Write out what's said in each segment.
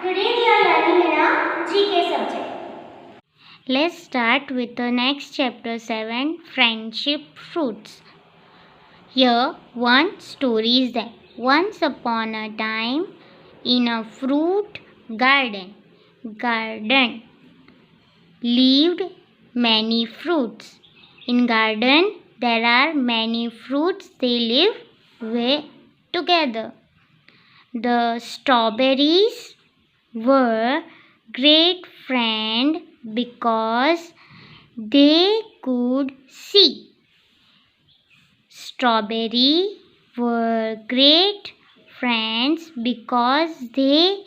Today we are learning in a GK subject. Let's start with the next chapter 7, Friendship Fruits. Here one story is that once upon a time in a fruit garden lived many fruits. In garden there are many fruits, they live together. The strawberries were great friend because they could see. Strawberry were great friends because they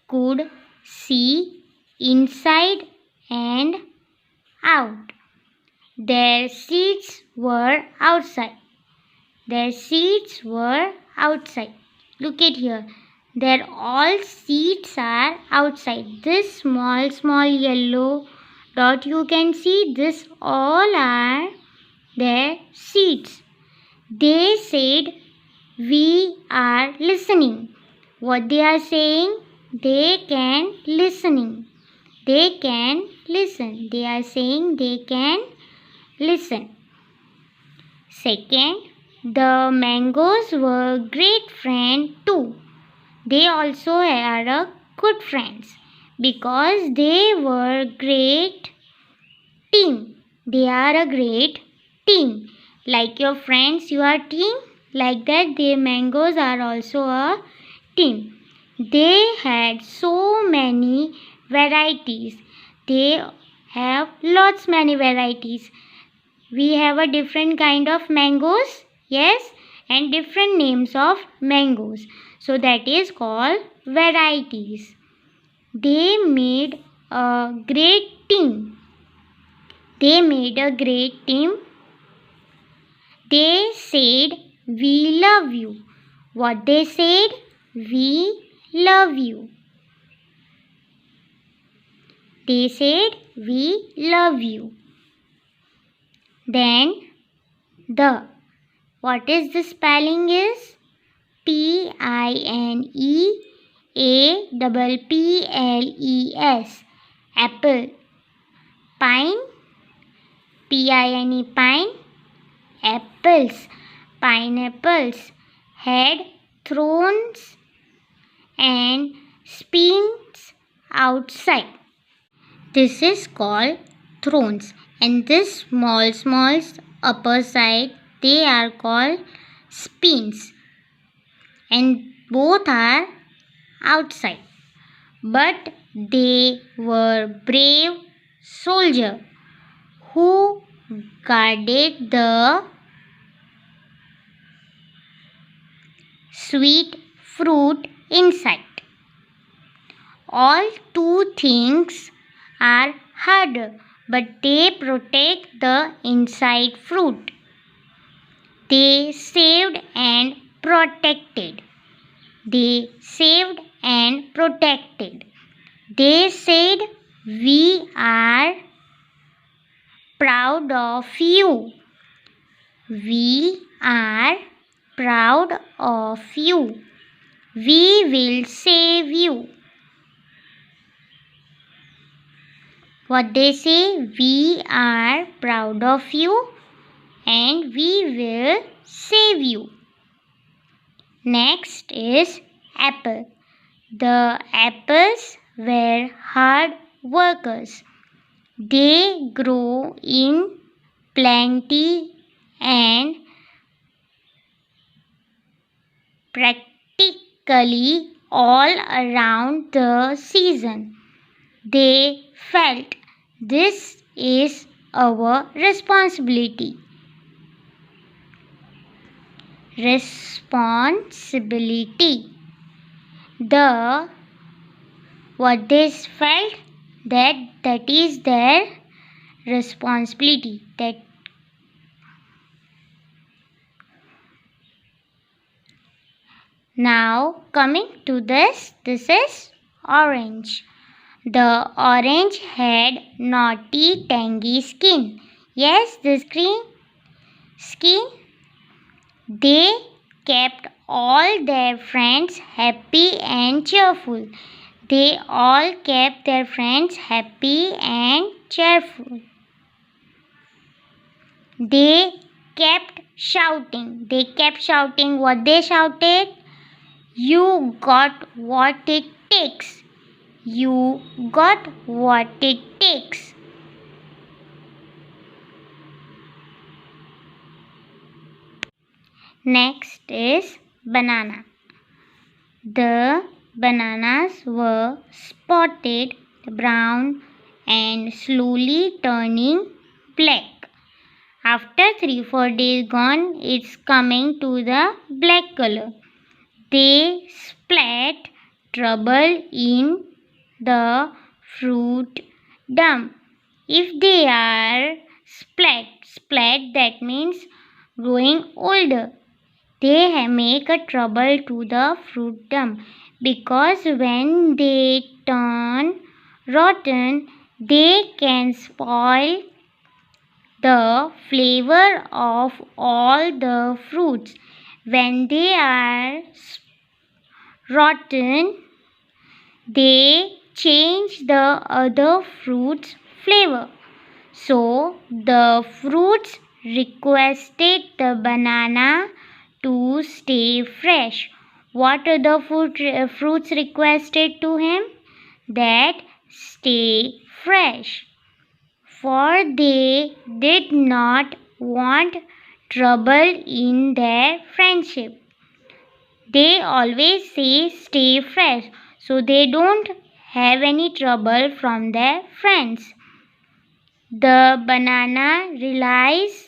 could see inside and out. Their seeds were outside. Look at here. Their all seeds are outside. This small yellow dot you can see, this all are their seeds. They said, we are listening. What they are saying? They can listening. They can listen. They are saying they can listen. Second, the mangoes were great friend too. They also are a good friends because they were great team. They are a great team. Like your friends, you are team. Like that, the mangoes are also a team. They had so many varieties. They have lots many varieties. We have a different kind of mangoes, yes, and different names of mangoes. So that is called varieties. They made a great team. They said, we love you. What they said? We love you. They said, we love you. Then what is the spelling is? PINEAPPLES. Apple. Pine. PINE pine. Apples. Pineapples. Had thorns and spines outside. This is called thorns, and this small upper side, they are called spines, and both are outside. But they were brave soldier who guarded the sweet fruit inside. All two things are harder, but they protect the inside fruit. They saved and protected. They said, we are proud of you. We are proud of you. We will save you. What they say? We are proud of you and we will save you. Next is apple. The apples were hard workers. They grow in plenty and practically all around the season. They felt, this is our responsibility. What they felt, that is their responsibility. Now coming to this is orange. The orange had naughty tangy skin. Yes, the skin. They kept all their friends happy and cheerful. They all kept their friends happy and cheerful. They kept shouting. They kept shouting. What they shouted? You got what it takes. You got what it takes. Next is banana. The bananas were spotted brown and slowly turning black. After 3-4 days gone, it's coming to the black color. They splat trouble in the fruit dump. If they are splat that means growing older. They make a trouble to the fruit dump because when they turn rotten, they can spoil the flavor of all the fruits. When they are rotten, they change the other fruits' flavor. So the fruits requested the banana to stay fresh. What are the fruits requested to him? That stay fresh. For they did not want trouble in their friendship. They always say stay fresh, so they don't have any trouble from their friends. The banana realized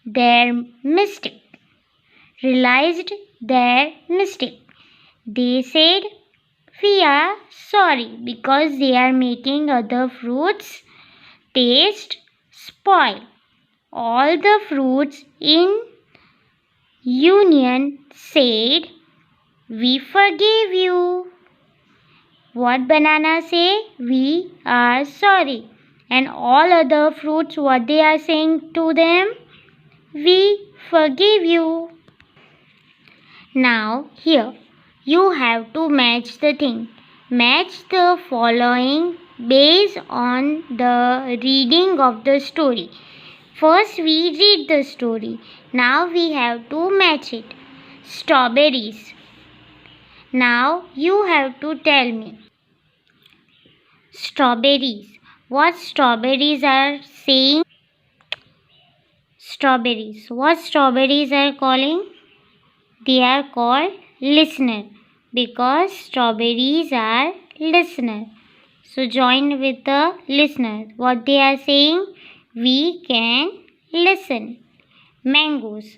their mistake. They said, we are sorry because they are making other fruits taste spoil. All the fruits in union said, we forgive you. What banana say? We are sorry. And all other fruits, what they are saying to them? We forgive you. Now here, you have to match the thing. Match the following based on the reading of the story. First we read the story. Now we have to match it. Strawberries. Now you have to tell me. Strawberries. What strawberries are saying? Strawberries. What strawberries are calling? They are called listener because strawberries are listener. So join with the listener. What they are saying? We can listen. Mangoes.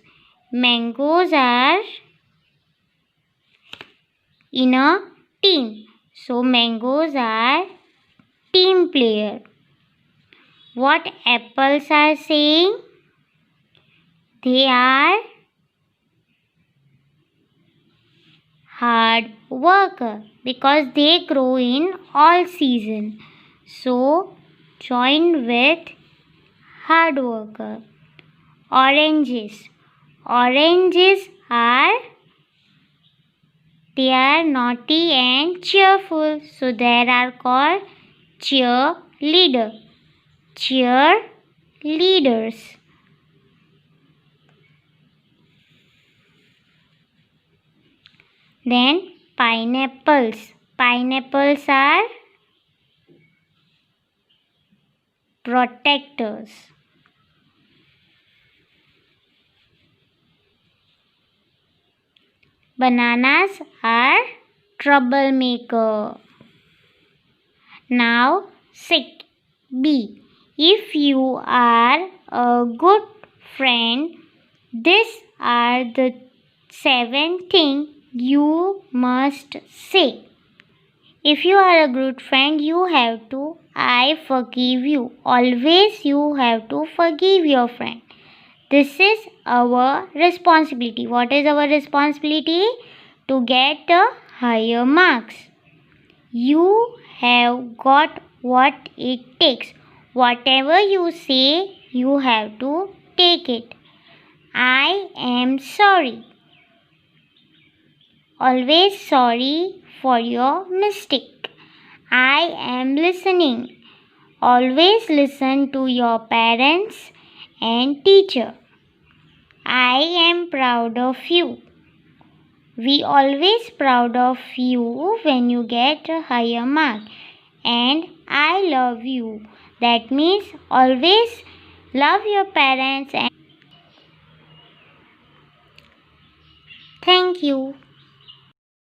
Mangoes are in a team. So mangoes are team player. What apples are saying? They are hard worker because they grow in all season. So join with hard worker. Oranges. Oranges are naughty and cheerful. So they are called cheerleader. Cheerleaders. Then pineapples. Pineapples are protectors. Bananas are troublemaker. Now sick. B. If you are a good friend, these are the 7 things you must say. If you are a good friend, you have to, I forgive you. Always you have to forgive your friend. This is our responsibility. What is our responsibility? To get the higher marks. You have got what it takes. Whatever you say, you have to take it. I am sorry. Always sorry for your mistake. I am listening. Always listen to your parents and teacher. I am proud of you. We always proud of you when you get a higher mark. And I love you. That means always love your parents and thank you.